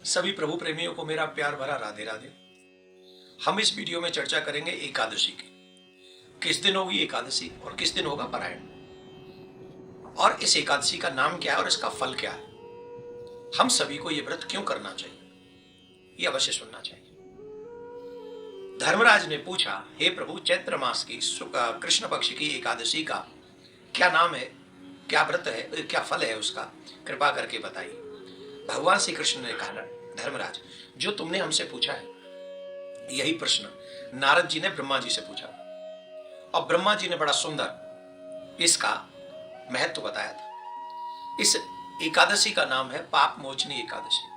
सभी प्रभु प्रेमियों को मेरा प्यार भरा राधे राधे। हम इस वीडियो में चर्चा करेंगे एकादशी की। किस दिन होगी एकादशी और किस दिन होगा पारायण, और इस एकादशी का नाम क्या है और इसका फल क्या है। हम सभी को यह व्रत क्यों करना चाहिए, यह अवश्य सुनना चाहिए। धर्मराज ने पूछा, हे प्रभु, चैत्र मास की कृष्ण पक्ष की एकादशी का क्या नाम है, क्या व्रत है, क्या फल है, उसका कृपा करके बताइए। भगवान श्री कृष्ण ने कहा, धर्मराज, जो तुमने हमसे पूछा है यही प्रश्न नारद जी ने ब्रह्मा जी से पूछा, और ब्रह्मा जी ने बड़ा सुंदर इसका महत्व बताया था। इस एकादशी का नाम है पाप मोचनी एकादशी।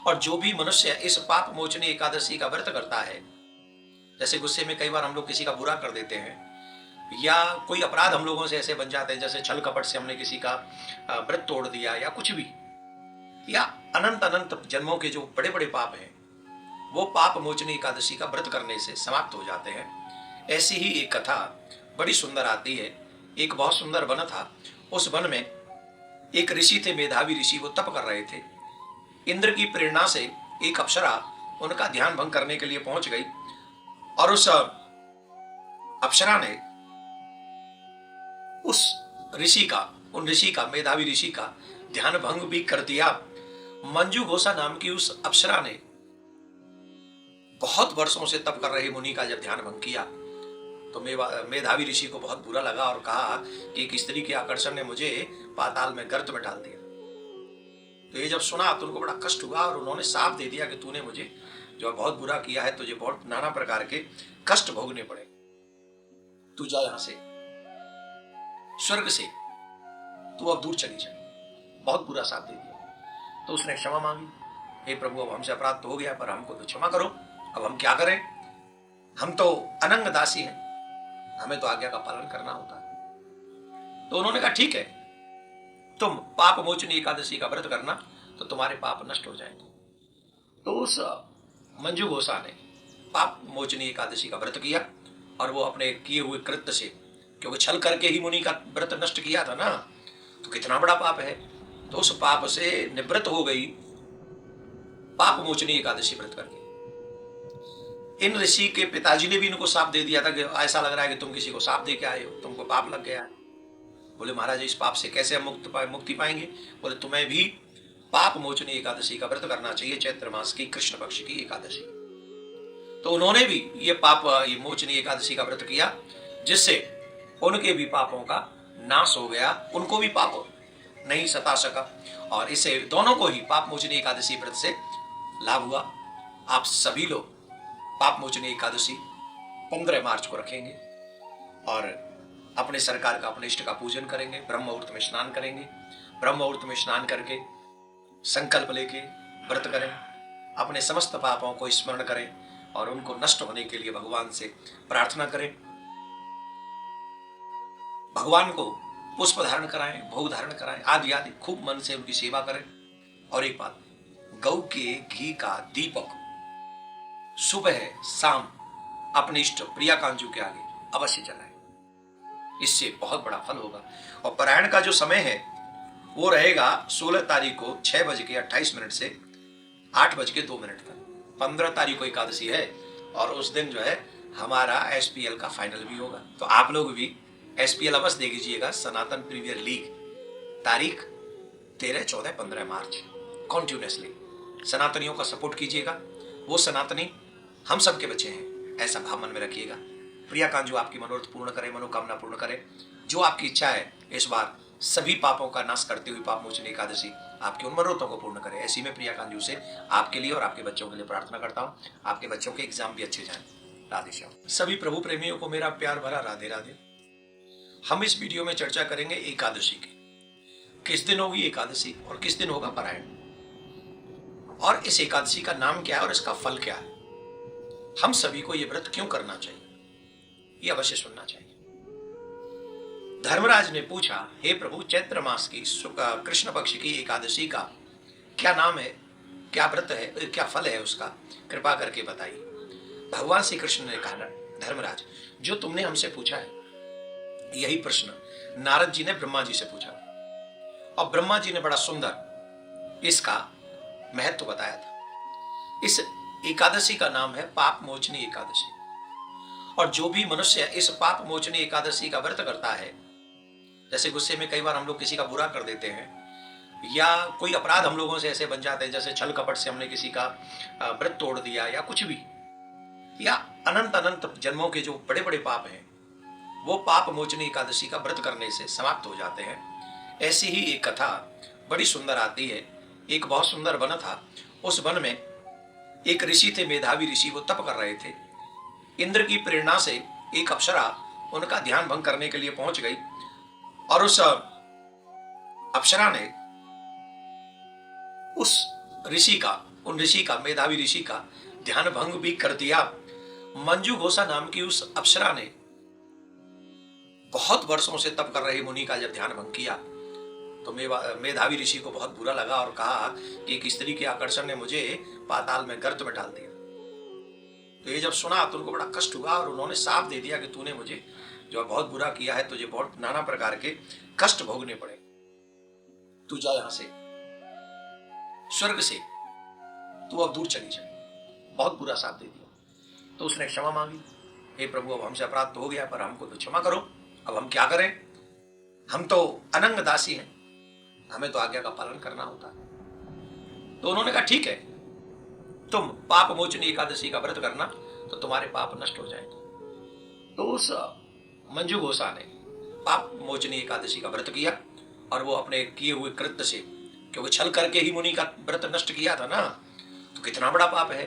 और जो भी मनुष्य इस पाप मोचनी एकादशी का व्रत करता है, जैसे गुस्से में कई बार हम लोग किसी का बुरा कर देते हैं, या कोई अपराध हम लोगों से ऐसे बन जाते हैं, जैसे छल कपट से हमने किसी का व्रत तोड़ दिया, या कुछ भी, या अनंत अनंत जन्मों के जो बड़े बड़े पाप हैं, वो पाप मोचनी एकादशी का व्रत करने से समाप्त हो जाते हैं। ऐसी ही एक कथा बड़ी सुंदर आती है। एक बहुत सुंदर वन था। उस वन में एक ऋषि थे, मेधावी ऋषि। वो तप कर रहे थे। इंद्र की प्रेरणा से एक अप्सरा उनका ध्यान भंग करने के लिए पहुंच गई, और उस अप्सरा ने उस ऋषि का मेधावी ऋषि का ध्यान भंग भी कर दिया। मंजू घोषा नाम की उस अप्सरा ने बहुत वर्षों से तप कर रहे मुनि का जब ध्यान भंग किया, तो मेधावी ऋषि को बहुत बुरा लगा और कहा कि एक स्त्री के आकर्षण ने मुझे पाताल में गर्त में डाल दिया। तो ये जब सुना तो उनको बड़ा कष्ट हुआ, और उन्होंने साफ दे दिया कि तूने मुझे जो बहुत बुरा किया है, तुझे बहुत नाना प्रकार के कष्ट भोगने पड़े, तू जा यहां से, स्वर्ग से तू अब दूर चली जाए। बहुत बुरा साथ दे दिया। तो उसने क्षमा मांगी, हे प्रभु, अब हमसे अपराध तो हो गया, पर हमको तो क्षमा करो। अब हम क्या करें, हम तो अनंग दासी हैं, हमें तो आज्ञा का पालन करना होता है। तो उन्होंने कहा, ठीक है, तुम पाप मोचनी एकादशी का व्रत करना, तो तुम्हारे पाप नष्ट हो जाएंगे। तो उस मंजू घोषा ने पाप मोचनी एकादशी का व्रत किया, और वो अपने किए हुए कृत्य से, क्योंकि छल करके ही मुनि का व्रत नष्ट किया था ना, तो कितना बड़ा पाप है, तो उस पाप से निवृत्त हो गई पाप मोचनी एकादशी व्रत करके। इन ऋषि के पिताजी ने भी इनको साप दे दिया था कि ऐसा लग रहा है कि तुम किसी को साप दे के आए हो, तुमको पाप लग गया है। बोले, महाराज, इस पाप से कैसे हम मुक्ति पाएंगे। बोले, तुम्हें भी पाप मोचनी एकादशी का व्रत करना चाहिए, चैत्र मास की कृष्ण पक्ष की एकादशी। तो उन्होंने भी ये मोचनी एकादशी का व्रत किया, जिससे उनके भी पापों का नाश हो गया, उनको भी पाप नहीं सता सका, और इसे दोनों को ही पाप मोचनी एकादशी व्रत से लाभ हुआ। आप सभी लोग पाप मोचनी एकादशी 15 मार्च को रखेंगे, और अपने सरकार का, अपने इष्ट का पूजन करेंगे। ब्रह्म मुहूर्त में स्नान करेंगे। ब्रह्म मुहूर्त में स्नान करके संकल्प लेके व्रत करें, अपने समस्त पापों को स्मरण करें, और उनको नष्ट होने के लिए भगवान से प्रार्थना करें। भगवान को पुष्प धारण कराएं, भोग धारण कराएं, आदि आदि खूब मन से उनकी सेवा करें। और एक बात, गौ के घी का दीपक सुबह शाम अपने इष्ट प्रिया कांजू के आगे अवश्य जलाएं, इससे बहुत बड़ा फल होगा। और पारायण का जो समय है वो रहेगा 16 तारीख को 6:28 से 8:02 तक। 15 तारीख को एकादशी है, और उस दिन जो है हमारा SPL का फाइनल भी होगा। तो आप लोग भी SPL अवश्य देख लीजिएगा, सनातन प्रीमियर लीग, तारीख 13, 14, 15 मार्च। कॉन्टिन्यूसली सनातनियों का सपोर्ट कीजिएगा। वो सनातनी हम सबके बच्चे हैं, ऐसा भाव मन में रखिएगा। प्रिया कांजू आपकी मनोरथ पूर्ण करे, मनोकामना पूर्ण करे। जो आपकी इच्छा है, इस बार सभी पापों का नाश करते हुए पाप मोचनी एकादशी आपके उन मनोरथों को पूर्ण करे। ऐसी में प्रिया कांजू से आपके लिए और आपके बच्चों के लिए प्रार्थना करता हूँ। आपके बच्चों के एग्जाम भी अच्छे जाएं। राधे श्याम। सभी प्रभु प्रेमियों को मेरा प्यार भरा राधे राधे। हम इस वीडियो में चर्चा करेंगे एकादशी की। किस दिन होगी एकादशी और किस दिन होगा पारायण, और इस एकादशी का नाम क्या है और इसका फल क्या है। हम सभी को यह व्रत क्यों करना चाहिए, यह अवश्य सुनना चाहिए। धर्मराज ने पूछा, हे प्रभु, चैत्र मास की कृष्ण पक्ष की एकादशी का क्या नाम है, क्या व्रत है, क्या फल है, उसका कृपा करके बताइए। भगवान श्री कृष्ण ने कहा, धर्मराज, जो तुमने हमसे पूछा है यही प्रश्न नारद जी ने ब्रह्मा जी से पूछा, और ब्रह्मा जी ने बड़ा सुंदर इसका महत्व बताया था। इस एकादशी का नाम है पाप मोचनी एकादशी। और जो भी मनुष्य इस पाप मोचनी एकादशी का व्रत करता है, जैसे गुस्से में कई बार हम लोग किसी का बुरा कर देते हैं, या कोई अपराध हम लोगों से ऐसे बन जाते हैं, जैसे छल कपट से हमने किसी का व्रत तोड़ दिया या कुछ भी, या अनंत अनंत जन्मों के जो बड़े बड़े पाप हैं, वो पाप मोचनी एकादशी का व्रत करने से समाप्त हो जाते हैं। ऐसी ही एक कथा बड़ी सुंदर आती है। एक बहुत सुंदर वन था। उस वन में एक ऋषि थे, मेधावी ऋषि। वो तप कर रहे थे। इंद्र की प्रेरणा से एक अप्सरा उनका ध्यान भंग करने के लिए पहुंच गई, और उस अप्सरा ने उस ऋषि का मेधावी ऋषि का ध्यान भंग भी कर दिया। मंजू घोषा नाम की उस अप्सरा ने बहुत वर्षों से तप कर रहे मुनि का जब ध्यान भंग किया, तो मेधावी ऋषि को बहुत बुरा लगा और कहा कि एक स्त्री के आकर्षण ने मुझे पाताल में गर्त में डाल दिया। तो ये जब सुना तो उनको बड़ा कष्ट हुआ, और उन्होंने साफ दे दिया कि तूने मुझे जो बहुत बुरा किया है, तुझे बहुत नाना प्रकार के कष्ट भोगने पड़े, तू जा यहां से, स्वर्ग से तू अब दूर चली जाए। बहुत बुरा साथ दे दिया। तो उसने क्षमा मांगी, हे प्रभु, अब हमसे अपराध तो हो गया, पर हमको तो क्षमा करो, अब हम क्या करें, हम तो अनंग दासी हैं, हमें तो आज्ञा का पालन करना होता है। तो उन्होंने कहा ठीक है, तुम पाप मोचनी एकादशी का व्रत करना तो तुम्हारे पाप नष्ट हो जाएंगे। तो उस मंजू घोषा ने पाप मोचनी एकादशी का व्रत किया, और वो अपने किए हुए कृत्य से, क्योंकि छल करके ही मुनि का व्रत नष्ट किया था ना, तो कितना बड़ा पाप है,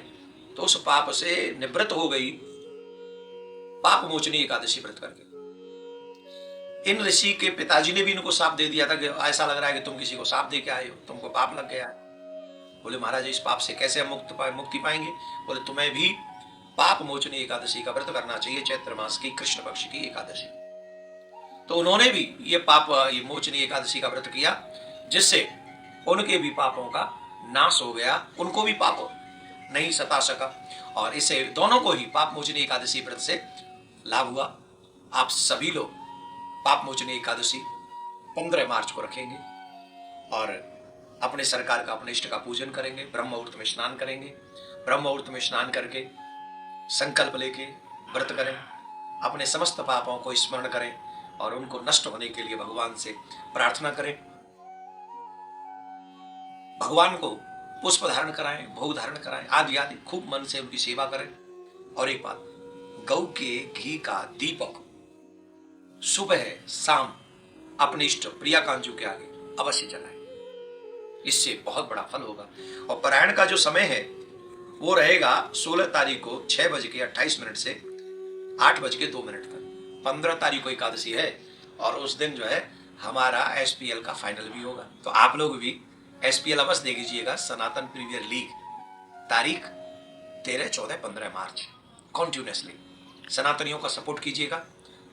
तो उस पाप से निवृत्त हो गई पाप मोचनी एकादशी व्रत करके। इन ऋषि के पिताजी ने भी इनको साप दे दिया था कि ऐसा लग रहा है कि तुम किसी को साप दे के आए हो, तुमको पाप लग गया है। बोले महाराज, इस पाप से कैसे हम मुक्ति पाएंगे? बोले तुम्हें भी पाप मोचनी एकादशी का व्रत करना चाहिए, चैत्र मास की कृष्ण पक्ष की एकादशी। तो उन्होंने भी ये मोचनी एकादशी का व्रत किया, जिससे उनके भी पापों का नाश हो गया, उनको भी पाप नहीं सता सका, और इसे दोनों को ही पाप मोचनी एकादशी व्रत से लाभ हुआ। आप सभी लोग पाप मोचनी एकादशी 15 मार्च को रखेंगे, और अपने सरकार का, अपने इष्ट का पूजन करेंगे, ब्रह्म मुहूर्त में स्नान करेंगे। ब्रह्म मुहूर्त में स्नान करके संकल्प लेके व्रत करें, अपने समस्त पापों को स्मरण करें, और उनको नष्ट होने के लिए भगवान से प्रार्थना करें। भगवान को पुष्प धारण कराएं, भोग धारण कराएं, आदि आदि खूब मन से उनकी सेवा करें। और एक बात, गौ के घी का दीपक सुबह शाम अपने इष्ट प्रिया कांजू के आगे अवश्य जलाएं, इससे बहुत बड़ा फल होगा। और पारायण का जो समय है वो रहेगा 16 तारीख को 6:28 से 8:02 तक। 15 तारीख को एकादशी है, और उस दिन जो है हमारा SPL का फाइनल भी होगा। तो आप लोग भी SPL अवश्य देख लीजिएगा, सनातन प्रीमियर लीग, तारीख 13, 14, 15 मार्च, कॉन्टिन्यूसली सनातनियों का सपोर्ट कीजिएगा।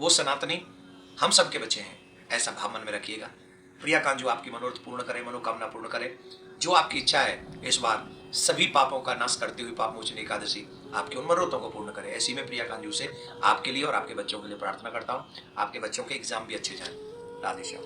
वो सनातनी हम सबके बच्चे हैं, ऐसा भाव मन में रखिएगा। प्रिया कांजू आपकी मनोरथ पूर्ण करे, मनोकामना पूर्ण करे। जो आपकी इच्छा है, इस बार सभी पापों का नाश करते हुए पाप मोचनी एकादशी आपके उन मनोरथों को पूर्ण करे। ऐसी में प्रिया कांजू से आपके लिए और आपके बच्चों के लिए प्रार्थना करता हूँ। आपके बच्चों के एग्जाम भी अच्छे जाए। राधे श्याम।